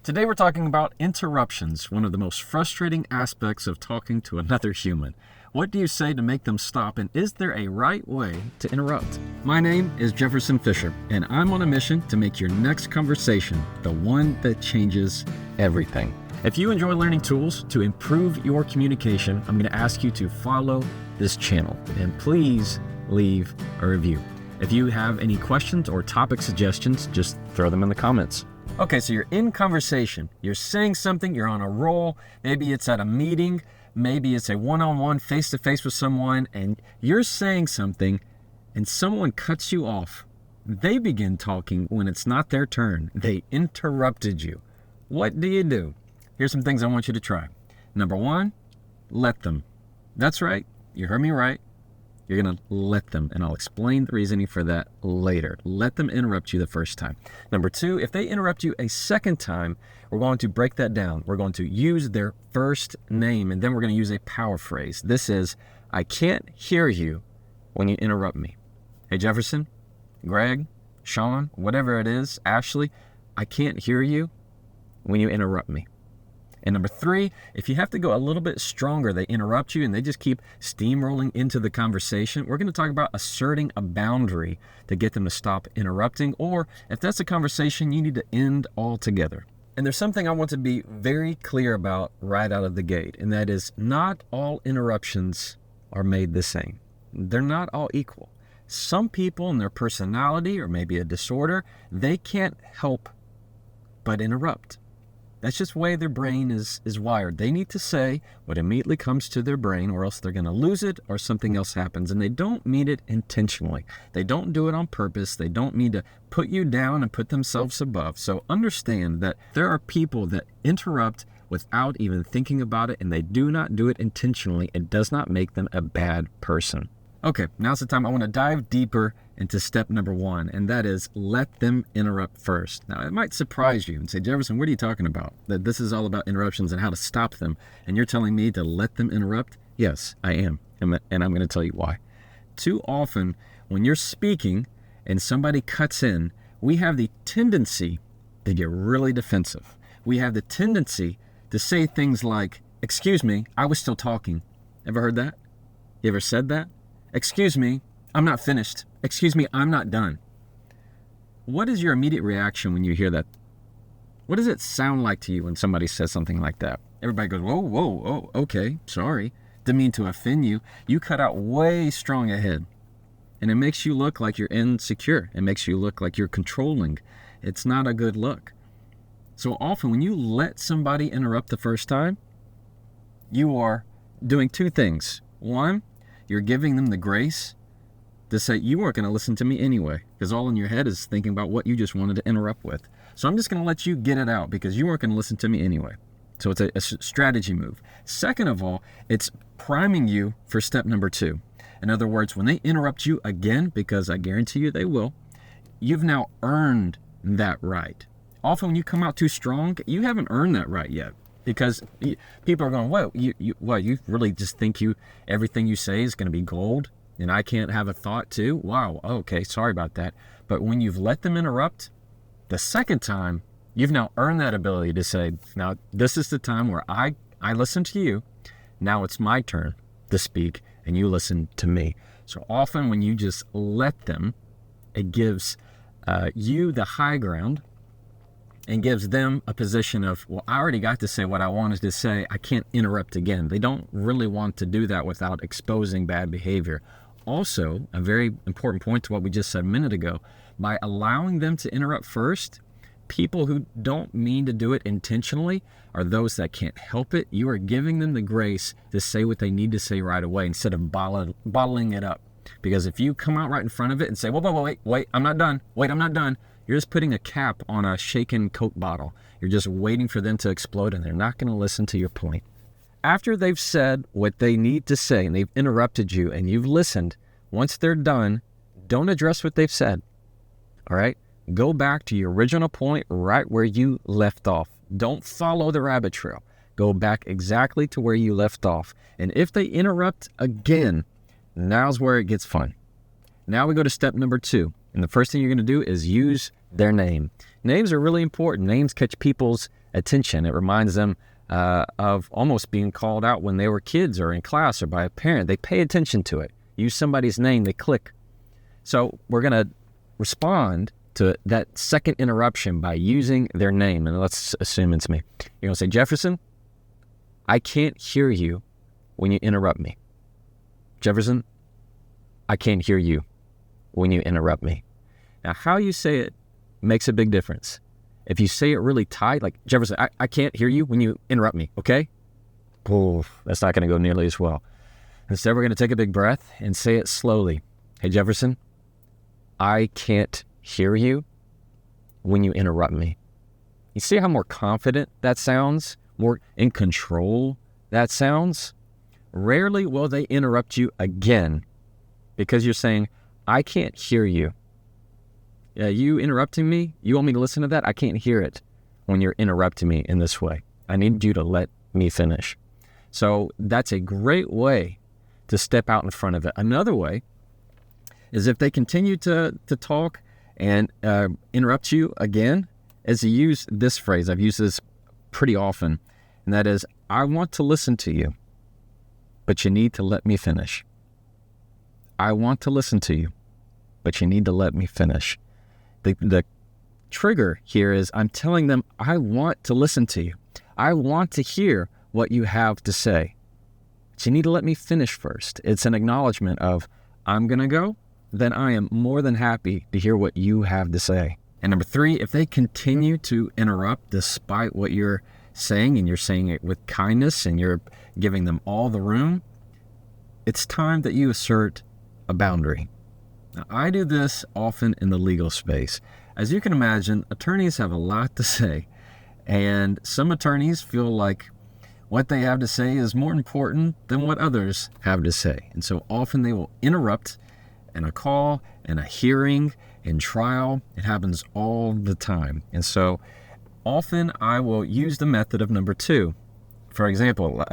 Today we're talking about interruptions, one of the most frustrating aspects of talking to another human. What do you say to make them stop, and is there a right way to interrupt? My name is Jefferson Fisher, and I'm on a mission to make your next conversation the one that changes everything. If you enjoy learning tools to improve your communication, I'm going to ask you to follow this channel, and please leave a review. If you have any questions or topic suggestions, just throw them in the comments. Okay, so you're in conversation, you're saying something, you're on a roll, maybe it's at a meeting, maybe it's a one-on-one, face-to-face with someone, and you're saying something, and someone cuts you off. They begin talking when it's not their turn. They interrupted you. What do? Here's some things I want you to try. Number one, let them. That's right, you heard me right. You're going to let them, and I'll explain the reasoning for that later. Let them interrupt you the first time. Number two, if they interrupt you a second time, we're going to break that down. We're going to use their first name, and then we're going to use a power phrase. This is, I can't hear you when you interrupt me. Hey, Jefferson, Greg, Sean, whatever it is, Ashley, I can't hear you when you interrupt me. And number three, if you have to go a little bit stronger, they interrupt you and they just keep steamrolling into the conversation, we're going to talk about asserting a boundary to get them to stop interrupting, or if that's a conversation you need to end altogether. And there's something I want to be very clear about right out of the gate, and that is not all interruptions are made the same. They're not all equal. Some people in their personality or maybe a disorder, they can't help but interrupt. That's just the way their brain is wired. They need to say what immediately comes to their brain, or else they're going to lose it or something else happens. And they don't mean it intentionally. They don't do it on purpose. They don't mean to put you down and put themselves above. So understand that there are people that interrupt without even thinking about it, and they do not do it intentionally. It does not make them a bad person. Okay, now's the time I want to dive deeper into step number one, and that is let them interrupt first. Now, it might surprise you and say, Jefferson, what are you talking about? That this is all about interruptions and how to stop them, and you're telling me to let them interrupt? Yes, I am, and I'm going to tell you why. Too often, when you're speaking and somebody cuts in, we have the tendency to get really defensive. We have the tendency to say things like, excuse me, I was still talking. Ever heard that? You ever said that? Excuse me, I'm not finished. Excuse me, I'm not done. What is your immediate reaction when you hear that? What does it sound like to you when somebody says something like that? Everybody goes, whoa, okay, sorry. Didn't mean to offend you. You cut out way strong ahead. And it makes you look like you're insecure. It makes you look like you're controlling. It's not a good look. So often when you let somebody interrupt the first time, you are doing two things. One, you're giving them the grace to say, you weren't going to listen to me anyway, because all in your head is thinking about what you just wanted to interrupt with. So I'm just going to let you get it out because you weren't going to listen to me anyway. So it's a strategy move. Second of all, it's priming you for step number two. In other words, when they interrupt you again, because I guarantee you they will, you've now earned that right. Often when you come out too strong, you haven't earned that right yet. Because people are going, well, you really just think everything you say is going to be gold, and I can't have a thought too? Wow, okay, sorry about that. But when you've let them interrupt, the second time, you've now earned that ability to say, now this is the time where I listen to you, now it's my turn to speak, and you listen to me. So often when you just let them, it gives you the high ground, and gives them a position of, well, I already got to say what I wanted to say. I can't interrupt again. They don't really want to do that without exposing bad behavior. Also, a very important point to what we just said a minute ago, by allowing them to interrupt first, people who don't mean to do it intentionally are those that can't help it. You are giving them the grace to say what they need to say right away instead of bottling it up. Because if you come out right in front of it and say, wait, I'm not done. Wait, I'm not done. You're just putting a cap on a shaken Coke bottle. You're just waiting for them to explode, and they're not going to listen to your point. After they've said what they need to say, and they've interrupted you, and you've listened, once they're done, don't address what they've said. All right? Go back to your original point right where you left off. Don't follow the rabbit trail. Go back exactly to where you left off. And if they interrupt again, now's where it gets fun. Now we go to step number two. And the first thing you're going to do is use their name. Names are really important. Names catch people's attention. It reminds them of almost being called out when they were kids or in class or by a parent. They pay attention to it. Use somebody's name, they click. So we're going to respond to that second interruption by using their name. And let's assume it's me. You're going to say, Jefferson, I can't hear you when you interrupt me. Jefferson, I can't hear you when you interrupt me. Now, how you say it makes a big difference. If you say it really tight, like, Jefferson, I can't hear you when you interrupt me, okay? Oh, that's not going to go nearly as well. Instead, we're going to take a big breath and say it slowly. Hey, Jefferson, I can't hear you when you interrupt me. You see how more confident that sounds? More in control that sounds? Rarely will they interrupt you again because you're saying, I can't hear you. Yeah, you interrupting me? You want me to listen to that? I can't hear it when you're interrupting me in this way. I need you to let me finish. So that's a great way to step out in front of it. Another way is if they continue to talk and interrupt you again, is to use this phrase. I've used this pretty often, and that is, I want to listen to you, but you need to let me finish. I want to listen to you, but you need to let me finish. The trigger here is I'm telling them I want to listen to you. I want to hear what you have to say. But you need to let me finish first. It's an acknowledgement of I'm going to go, then I am more than happy to hear what you have to say. And number 3, if they continue to interrupt despite what you're saying, and you're saying it with kindness and you're giving them all the room, it's time that you assert a boundary. Now, I do this often in the legal space. As you can imagine, attorneys have a lot to say, and some attorneys feel like what they have to say is more important than what others have to say. And so often they will interrupt in a call, in a hearing, in trial. It happens all the time. And so often I will use the method of number 2. For example,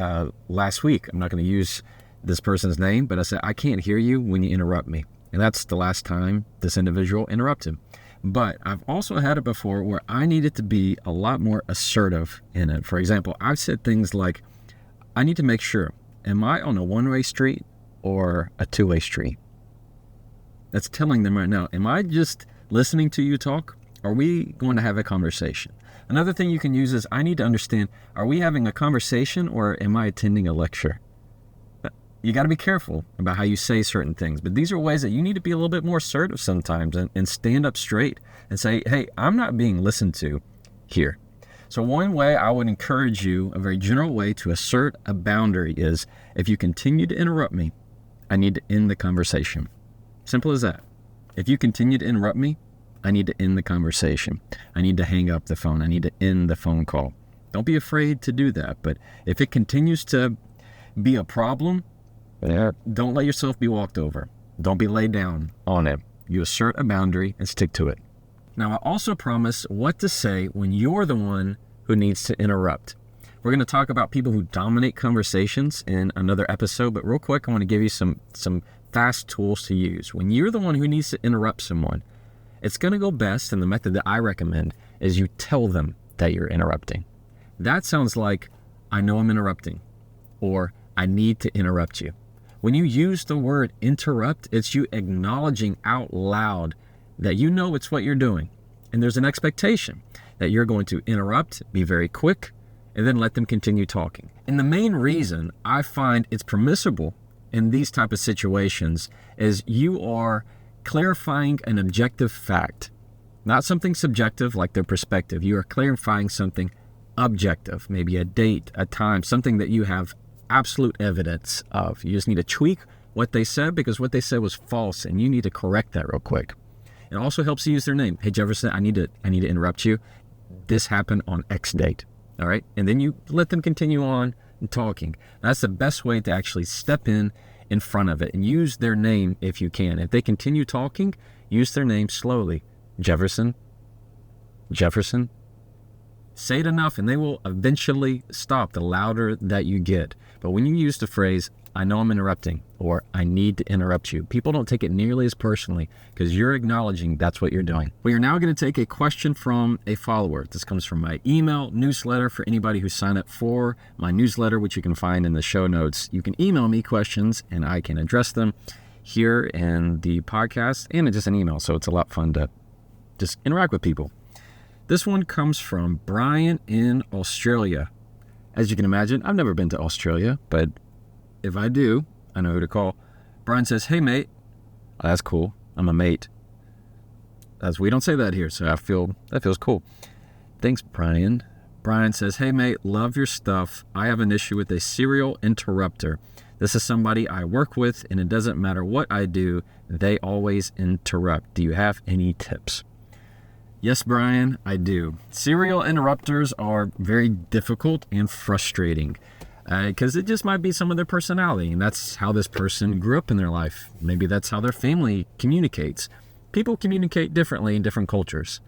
last week, I'm not going to use this person's name, but I said, I can't hear you when you interrupt me. And that's the last time this individual interrupted. But I've also had it before where I needed to be a lot more assertive in it. For example, I've said things like, I need to make sure, am I on a one-way street or a two-way street? That's telling them right now, am I just listening to you talk? Or are we going to have a conversation? Another thing you can use is, I need to understand, are we having a conversation or am I attending a lecture? You got to be careful about how you say certain things, but these are ways that you need to be a little bit more assertive sometimes and stand up straight and say, hey, I'm not being listened to here. So one way I would encourage you, a very general way to assert a boundary is, if you continue to interrupt me, I need to end the conversation. Simple as that. If you continue to interrupt me, I need to end the conversation. I need to hang up the phone. I need to end the phone call. Don't be afraid to do that. But if it continues to be a problem, don't let yourself be walked over. Don't be laid down on it. You assert a boundary and stick to it. Now, I also promise what to say when you're the one who needs to interrupt. We're going to talk about people who dominate conversations in another episode, but real quick, I want to give you some fast tools to use. When you're the one who needs to interrupt someone, it's going to go best, and the method that I recommend is you tell them that you're interrupting. That sounds like, I know I'm interrupting, or I need to interrupt you. When you use the word interrupt, it's you acknowledging out loud that you know it's what you're doing. And there's an expectation that you're going to interrupt, be very quick, and then let them continue talking. And the main reason I find it's permissible in these type of situations is you are clarifying an objective fact, not something subjective like their perspective. You are clarifying something objective, maybe a date, a time, something that you have absolute evidence of. You just need to tweak what they said because what they said was false, and you need to correct that real quick. It also helps to use their name. Hey, Jefferson, I need to interrupt you. This happened on X date. All right. And then you let them continue on talking. That's the best way to actually step in front of it and use their name if you can. If they continue talking, use their name slowly. Jefferson. Jefferson. Say it enough and they will eventually stop the louder that you get. But when you use the phrase, I know I'm interrupting, or I need to interrupt you. People don't take it nearly as personally because you're acknowledging that's what you're doing. We are now going to take a question from a follower. This comes from my email newsletter for anybody who signed up for my newsletter, which you can find in the show notes. You can email me questions and I can address them here in the podcast and just an email. So it's a lot fun to just interact with people. This one comes from Brian in Australia. As you can imagine, I've never been to Australia, but if I do, I know who to call. Brian says, "Hey, mate." Oh, that's cool. I'm a mate. We don't say that here, so that feels cool. Thanks, Brian. Brian says, "Hey, mate, love your stuff. I have an issue with a serial interrupter. This is somebody I work with, and it doesn't matter what I do, they always interrupt. Do you have any tips?" Yes, Brian, I do. Serial interrupters are very difficult and frustrating because it just might be some of their personality, and that's how this person grew up in their life. Maybe that's how their family communicates. People communicate differently in different cultures.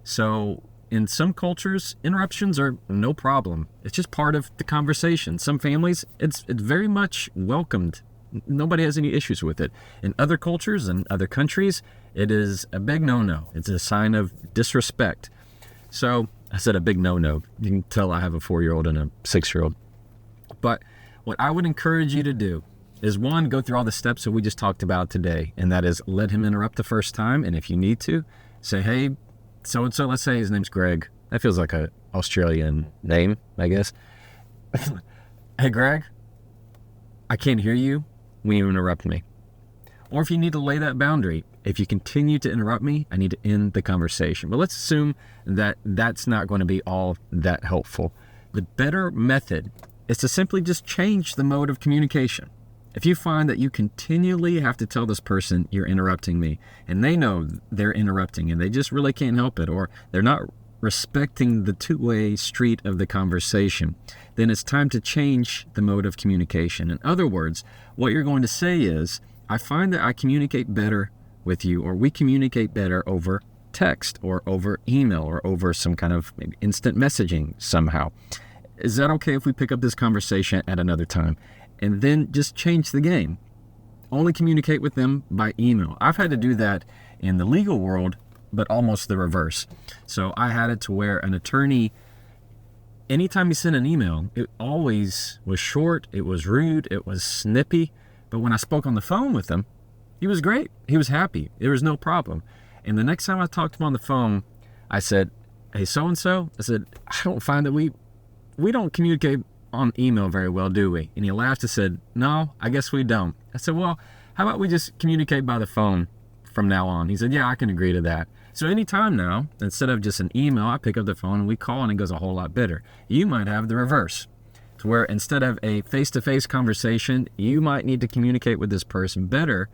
So in some cultures, interruptions are no problem. It's just part of the conversation. Some families, it's very much welcomed. Nobody has any issues with it. In other cultures and other countries, it is a big no-no. It's a sign of disrespect. So I said a big no-no. You can tell I have a 4-year-old and a 6-year-old. But what I would encourage you to do is, one, go through all the steps that we just talked about today. And that is let him interrupt the first time. And if you need to, say, "Hey, so-and-so," let's say his name's Greg. That feels like an Australian name, I guess. "Hey, Greg, I can't hear you when you interrupt me." Or if you need to lay that boundary, if you continue to interrupt me, I need to end the conversation. But let's assume that that's not going to be all that helpful. The better method is to simply just change the mode of communication. If you find that you continually have to tell this person you're interrupting me, and they know they're interrupting and they just really can't help it, or they're not respecting the two-way street of the conversation, then it's time to change the mode of communication. In other words, what you're going to say is, "I find that I communicate better with you, or we communicate better over text or over email or over some kind of maybe instant messaging somehow. Is that okay if we pick up this conversation at another time?" And then just change the game. Only communicate with them by email. I've had to do that in the legal world, but almost the reverse. So I had it to where an attorney, anytime he sent an email, it always was short, it was rude, it was snippy. But when I spoke on the phone with him, he was great. He was happy. There was no problem. And the next time I talked to him on the phone, I said, "Hey, so-and-so," I said, "I don't find that we don't communicate on email very well, do we?" And he laughed and said, "No, I guess we don't." I said, "Well, how about we just communicate by the phone from now on?" He said, "Yeah, I can agree to that." So anytime now, instead of just an email, I pick up the phone and we call, and it goes a whole lot better. You might have the reverse, to where instead of a face-to-face conversation, you might need to communicate with this person better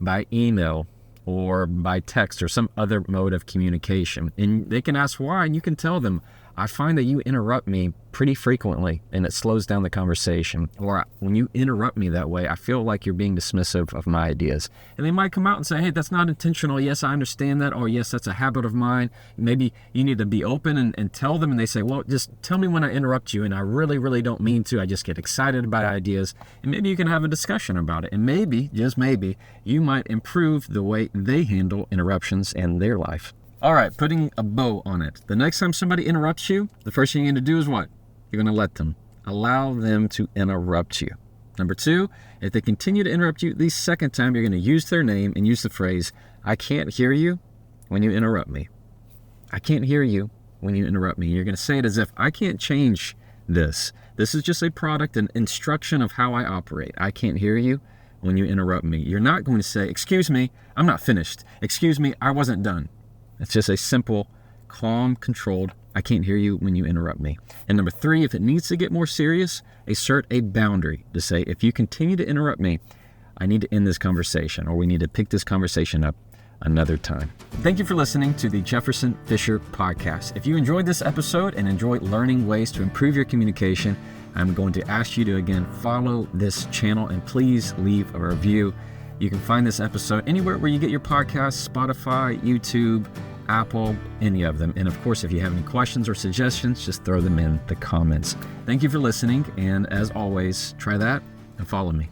by email or by text or some other mode of communication. And they can ask why, and you can tell them, "I find that you interrupt me pretty frequently and it slows down the conversation." Or, "When you interrupt me that way, I feel like you're being dismissive of my ideas." And they might come out and say, "Hey, that's not intentional. Yes, I understand that." Or, "Yes, that's a habit of mine." Maybe you need to be open and tell them, and they say, "Well, just tell me when I interrupt you, and I really, really don't mean to. I just get excited about ideas." And maybe you can have a discussion about it. And maybe, just maybe, you might improve the way they handle interruptions in their life. All right, putting a bow on it. The next time somebody interrupts you, the first thing you're going to do is what? You're going to let them. Allow them to interrupt you. Number 2, if they continue to interrupt you the second time, you're going to use their name and use the phrase, "I can't hear you when you interrupt me." I can't hear you when you interrupt me. You're going to say it as if, "I can't change this. This is just a product and instruction of how I operate. I can't hear you when you interrupt me." You're not going to say, "Excuse me, I'm not finished. Excuse me, I wasn't done." It's just a simple, calm, controlled, "I can't hear you when you interrupt me." And number 3, if it needs to get more serious, assert a boundary to say, "If you continue to interrupt me, I need to end this conversation, or we need to pick this conversation up another time." Thank you for listening to the Jefferson Fisher Podcast. If you enjoyed this episode and enjoyed learning ways to improve your communication, I'm going to ask you to, again, follow this channel and please leave a review. You can find this episode anywhere where you get your podcasts: Spotify, YouTube, Apple, any of them. And of course, if you have any questions or suggestions, just throw them in the comments. Thank you for listening. And as always, try that and follow me.